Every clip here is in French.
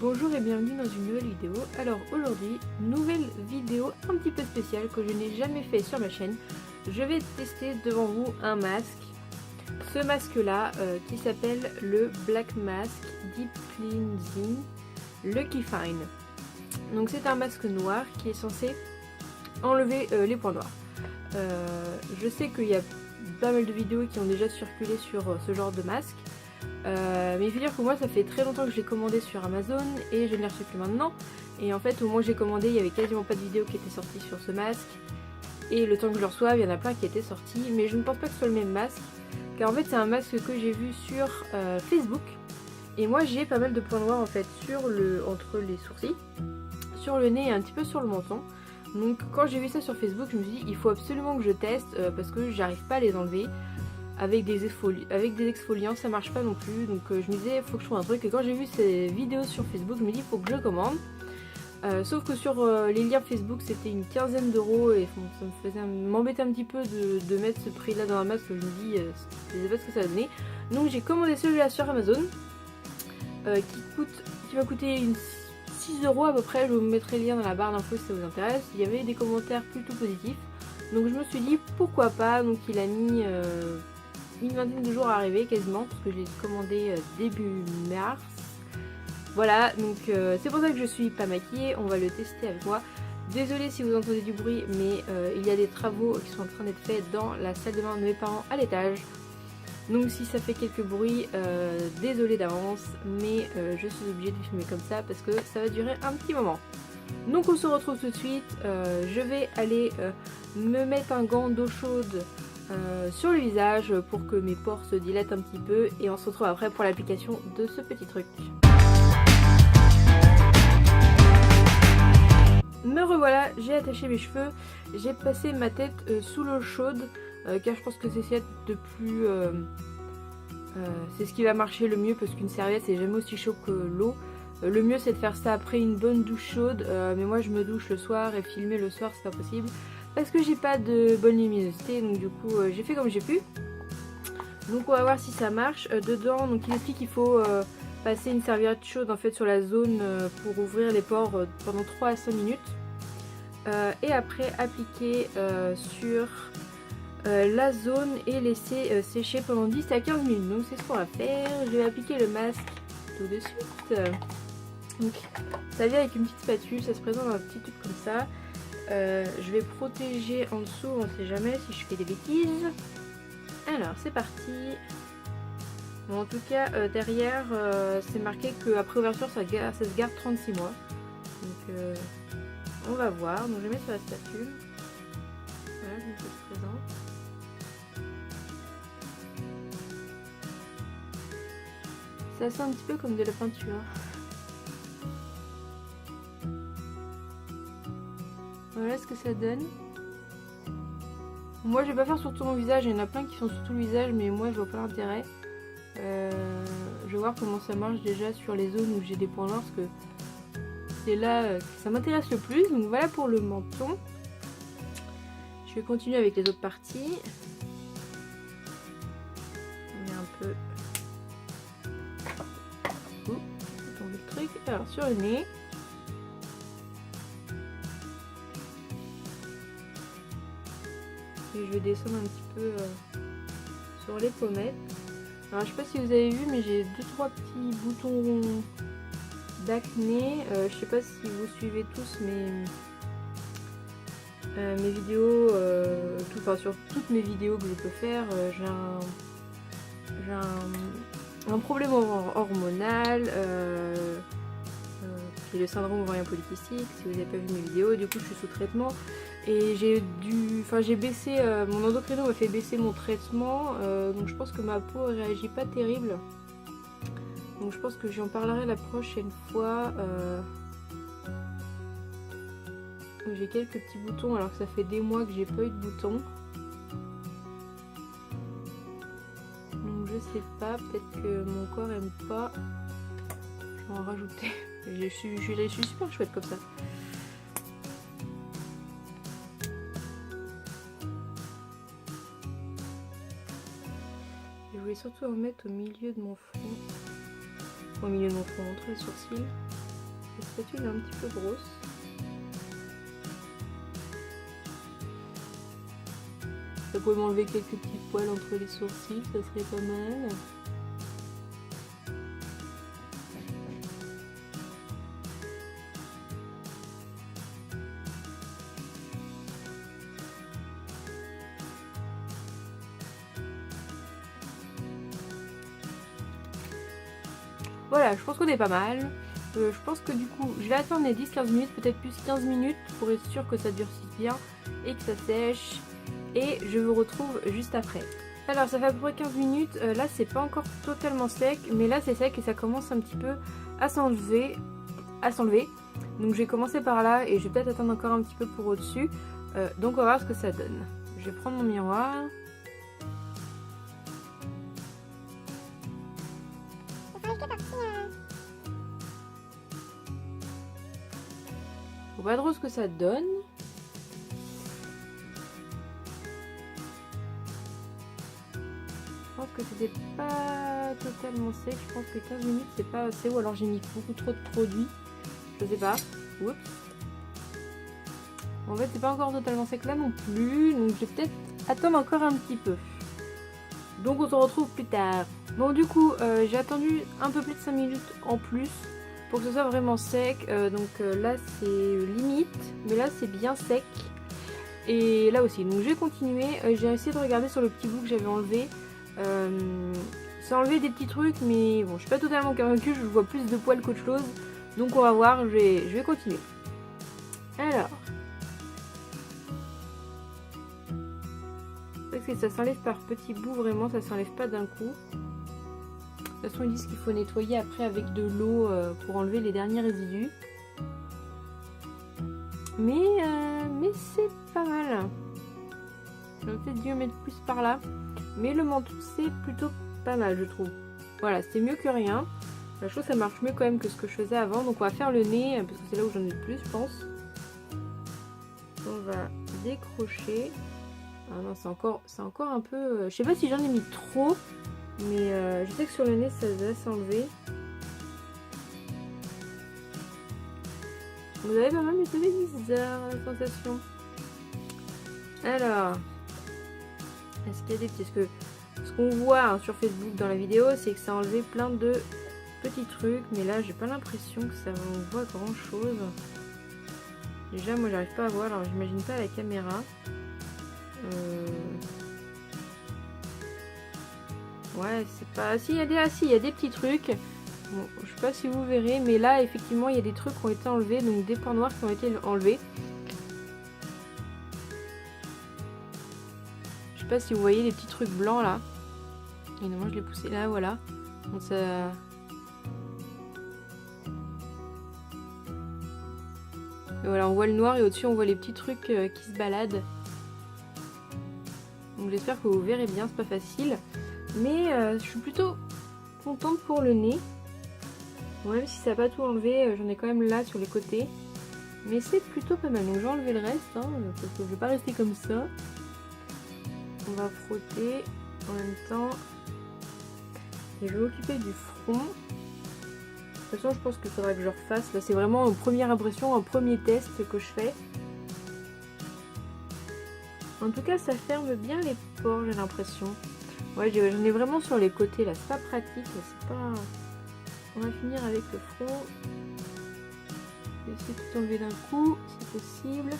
Bonjour et bienvenue dans une nouvelle vidéo. Alors aujourd'hui, nouvelle vidéo un petit peu spéciale que je n'ai jamais fait sur ma chaîne. Je vais tester devant vous un masque. Ce masque là qui s'appelle le Black Mask Deep Cleansing Lucky Fine. Donc c'est un masque noir qui est censé enlever les points noirs. Je sais qu'il y a pas mal de vidéos qui ont déjà circulé sur ce genre de masque. Mais il faut dire que moi ça fait très longtemps que je l'ai commandé sur Amazon et je ne l'ai reçu plus maintenant. Et en fait au moment où j'ai commandé il y avait quasiment pas de vidéo qui était sortie sur ce masque. Et le temps que je le reçoive il y en a plein qui étaient sortis. Mais je ne pense pas que ce soit le même masque. Car en fait c'est un masque que j'ai vu sur Facebook. Et moi j'ai pas mal de points noirs en fait entre les sourcils, sur le nez et un petit peu sur le menton. Donc quand j'ai vu ça sur Facebook je me suis dit il faut absolument que je teste parce que j'arrive pas à les enlever. Avec des exfoliants ça marche pas non plus, donc je me disais faut que je trouve un truc. Et quand j'ai vu ces vidéos sur Facebook je me dis faut que je le commande, sauf que sur les liens Facebook c'était une quinzaine d'euros et ça m'embêtait un petit peu de mettre ce prix là dans un masque. Je me dis je sais pas ce que ça va donner, donc j'ai commandé celui-là sur Amazon qui m'a coûté 6 euros à peu près. Je vous mettrai le lien dans la barre d'infos si ça vous intéresse. Il y avait des commentaires plutôt positifs, donc je me suis dit pourquoi pas. Donc il a mis une vingtaine de jours à arriver quasiment, parce que je l'ai commandé début mars. Voilà, donc c'est pour ça que je suis pas maquillée. On va le tester avec moi. Désolée si vous entendez du bruit, mais il y a des travaux qui sont en train d'être faits dans la salle de bain de mes parents à l'étage. Donc si ça fait quelques bruits, désolée d'avance, mais je suis obligée de filmer comme ça parce que ça va durer un petit moment. Donc on se retrouve tout de suite. Je vais aller me mettre un gant d'eau chaude sur le visage pour que mes pores se dilatent un petit peu, et on se retrouve après pour l'application de ce petit truc. Me revoilà, j'ai attaché mes cheveux, j'ai passé ma tête sous l'eau chaude car je pense que c'est c'est ce qui va marcher le mieux, parce qu'une serviette c'est jamais aussi chaud que l'eau. Le mieux c'est de faire ça après une bonne douche chaude, mais moi je me douche le soir et filmer le soir c'est pas possible parce que j'ai pas de bonne luminosité, donc du coup j'ai fait comme j'ai pu. Donc on va voir si ça marche. Dedans donc il explique qu'il faut passer une serviette chaude en fait sur la zone pour ouvrir les pores pendant 3 à 5 minutes. Et après appliquer sur la zone et laisser sécher pendant 10 à 15 minutes. Donc c'est ce qu'on va faire. Je vais appliquer le masque tout de suite. Donc ça vient avec une petite spatule, ça se présente dans un petit tube comme ça. Je vais protéger en dessous, on sait jamais si je fais des bêtises. Alors c'est parti. Bon, en tout cas derrière c'est marqué qu'après ouverture ça se garde 36 mois. Donc on va voir. Donc je vais mettre sur la spatule. Voilà, donc ça se présente. Ça sent un petit peu comme de la peinture. Voilà ce que ça donne. Moi je vais pas faire sur tout mon visage, il y en a plein qui font sur tout le visage, mais moi je vois pas l'intérêt. Je vais voir comment ça marche déjà sur les zones où j'ai des points noirs, parce que c'est là que ça m'intéresse le plus. Donc voilà pour le menton. Je vais continuer avec les autres parties. On met un peu... Ouh, c'est tombé le truc. Alors sur le nez. Et je vais descendre un petit peu sur les pommettes. Alors je sais pas si vous avez vu, mais j'ai 2-3 petits boutons d'acné. Je sais pas si vous suivez tous mes vidéos, enfin sur toutes mes vidéos que je peux faire, j'ai un problème hormonal, qui est le syndrome ovarien polycystique. Si vous n'avez pas vu mes vidéos, du coup je suis sous traitement. Et j'ai baissé, mon endocrino m'a fait baisser mon traitement, donc je pense que ma peau réagit pas terrible. Donc je pense que j'en parlerai la prochaine fois. J'ai quelques petits boutons alors que ça fait des mois que j'ai pas eu de boutons. Donc je sais pas, peut-être que mon corps aime pas. Je vais en rajouter. Je suis super chouette comme ça. Je voulais surtout en mettre au milieu de mon front. Au milieu de mon front, entre les sourcils. La spatule est un petit peu grosse. Ça pourrait m'enlever quelques petits poils entre les sourcils, ça serait pas mal. Voilà, je pense qu'on est pas mal. Je pense que du coup, je vais attendre les 10-15 minutes, peut-être plus 15 minutes pour être sûr que ça durcisse bien et que ça sèche. Et je vous retrouve juste après. Alors ça fait à peu près 15 minutes, là c'est pas encore totalement sec, mais là c'est sec et ça commence un petit peu à s'enlever. Donc je vais commencer par là et je vais peut-être attendre encore un petit peu pour au-dessus. Donc on va voir ce que ça donne. Je vais prendre mon miroir. On va voir trop ce que ça donne. Je pense que c'était pas totalement sec, je pense que 15 minutes c'est pas assez, ou alors j'ai mis beaucoup trop de produits, je sais pas. Oups. En fait c'est pas encore totalement sec là non plus, donc je vais peut-être attendre encore un petit peu. Donc on se retrouve plus tard. Bon du coup j'ai attendu un peu plus de 5 minutes en plus pour que ce soit vraiment sec, là c'est limite, mais là c'est bien sec. Et là aussi, donc je vais continuer, j'ai essayé de regarder sur le petit bout que j'avais enlevé. Ça a enlevé des petits trucs, mais bon, je suis pas totalement convaincue, je vois plus de poils qu'autre chose. Donc on va voir, je vais continuer. Alors. Parce que ça s'enlève par petits bouts, vraiment, ça s'enlève pas d'un coup. De toute façon, ils disent qu'il faut nettoyer après avec de l'eau pour enlever les derniers résidus. Mais c'est pas mal. J'aurais peut-être dû en mettre plus par là. Mais le menton, c'est plutôt pas mal, je trouve. Voilà, c'est mieux que rien. La chose, ça marche mieux quand même que ce que je faisais avant. Donc on va faire le nez, parce que c'est là où j'en ai le plus, je pense. On va décrocher. Ah non, c'est encore un peu... je sais pas si j'en ai mis trop. Mais je sais que sur le nez, ça va s'enlever. Vous avez pas mal, mais c'est bizarre la sensation. Alors... Est-ce qu'il y a des petits... Parce que ce qu'on voit sur Facebook dans la vidéo, c'est que ça a enlevé plein de petits trucs. Mais là, j'ai pas l'impression que ça envoie grand chose. Déjà, moi, j'arrive pas à voir. Alors, j'imagine pas à la caméra. Ouais, c'est pas... Si, il y a des petits trucs. Bon, je sais pas si vous verrez. Mais là, effectivement, il y a des trucs qui ont été enlevés. Donc, des points noirs qui ont été enlevés. Je sais pas si vous voyez les petits trucs blancs là. Et non, moi je l'ai poussé là, voilà. Donc ça... Et voilà, on voit le noir et au-dessus on voit les petits trucs qui se baladent. Donc j'espère que vous verrez bien, c'est pas facile. Mais je suis plutôt contente pour le nez. Bon, même si ça n'a pas tout enlevé, j'en ai quand même là sur les côtés. Mais c'est plutôt pas mal. Donc je vais enlever le reste, hein, parce que je vais pas rester comme ça. On va frotter en même temps. Et je vais m'occuper du front. De toute façon, je pense qu'il faudra que je refasse. Là, c'est vraiment une première impression, un premier test que je fais. En tout cas, ça ferme bien les pores, j'ai l'impression. Ouais, j'en ai vraiment sur les côtés, là. C'est pas pratique, c'est pas... On va finir avec le front. Je vais essayer de tout enlever d'un coup, si possible.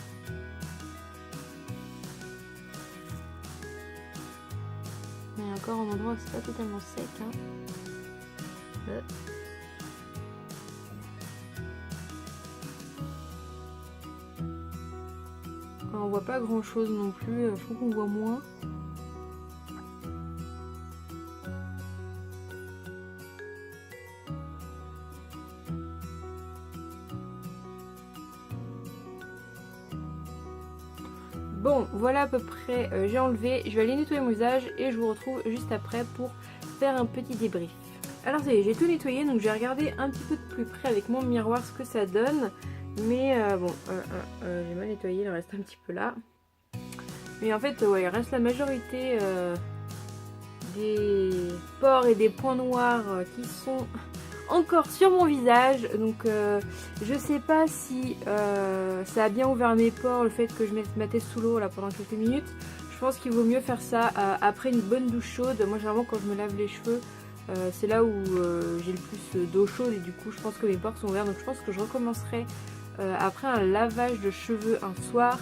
Il y a encore un endroit où c'est pas totalement sec. Hein. On voit pas grand chose non plus, je trouve qu'on voit moins. Bon, voilà à peu près, j'ai enlevé, je vais aller nettoyer mon visage et je vous retrouve juste après pour faire un petit débrief. Alors ça y est, j'ai tout nettoyé, donc je vais regarder un petit peu de plus près avec mon miroir ce que ça donne. Mais j'ai mal nettoyé, il reste un petit peu là. Mais en fait, ouais, il reste la majorité des pores et des points noirs qui sont encore sur mon visage. Donc je sais pas si ça a bien ouvert mes pores, le fait que je mette ma tête sous l'eau là pendant quelques minutes. Je pense qu'il vaut mieux faire ça après une bonne douche chaude. Moi généralement quand je me lave les cheveux, c'est là où j'ai le plus d'eau chaude et du coup je pense que mes pores sont ouverts. Donc je pense que je recommencerai après un lavage de cheveux un soir.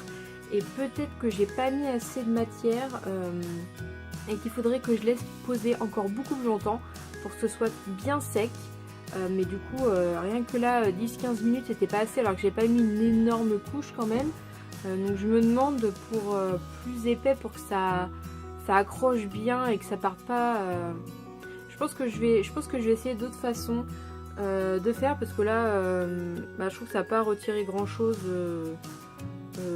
Et peut-être que j'ai pas mis assez de matière et qu'il faudrait que je laisse poser encore beaucoup plus longtemps pour que ce soit bien sec. Mais du coup rien que là 10-15 minutes c'était pas assez alors que j'ai pas mis une énorme couche quand même. Donc je me demande pour plus épais pour que ça accroche bien et que ça parte pas. Je pense que je vais essayer d'autres façons de faire parce que là je trouve que ça n'a pas retiré grand chose.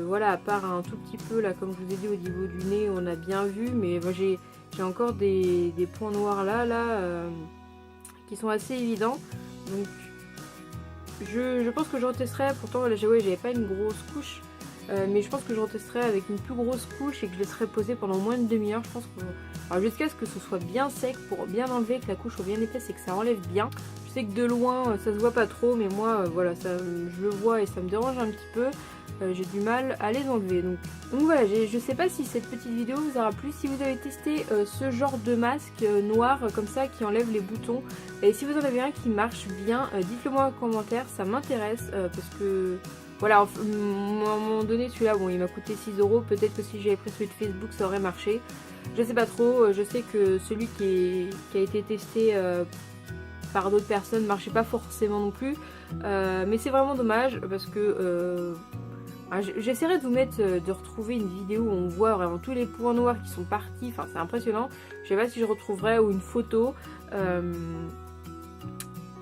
Voilà, à part un tout petit peu là comme je vous ai dit au niveau du nez on a bien vu, mais moi j'ai encore des points noirs là qui sont assez évidents. Donc je pense que je retesterai. Pourtant là j'avais pas une grosse couche, mais je pense que je retesterai avec une plus grosse couche et que je laisserai poser pendant moins de demi-heure. Je pense que alors jusqu'à ce que ce soit bien sec pour bien enlever, que la couche soit bien épaisse et que ça enlève bien. Je sais que de loin ça se voit pas trop, mais moi voilà, ça, je le vois et ça me dérange un petit peu. J'ai du mal à les enlever. Donc voilà, je sais pas si cette petite vidéo vous aura plu. Si vous avez testé ce genre de masque noir comme ça qui enlève les boutons, et si vous en avez un qui marche bien, dites-le moi en commentaire, ça m'intéresse parce que voilà, à un moment donné celui-là, bon il m'a coûté 6 €, peut-être que si j'avais pris celui de Facebook ça aurait marché. Je sais pas trop, je sais que celui qui a été testé par d'autres personnes marchait pas forcément non plus, mais c'est vraiment dommage parce que j'essaierai de vous mettre, de retrouver une vidéo où on voit vraiment tous les points noirs qui sont partis, enfin c'est impressionnant. Je sais pas si je retrouverai ou une photo,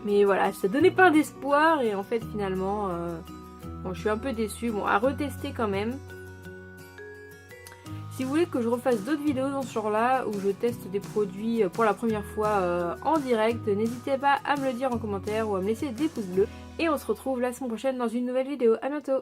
mais voilà, ça donnait pas d'espoir et en fait finalement, bon, je suis un peu déçue, bon à retester quand même. Si vous voulez que je refasse d'autres vidéos dans ce genre là où je teste des produits pour la première fois en direct, n'hésitez pas à me le dire en commentaire ou à me laisser des pouces bleus. Et on se retrouve la semaine prochaine dans une nouvelle vidéo. À bientôt!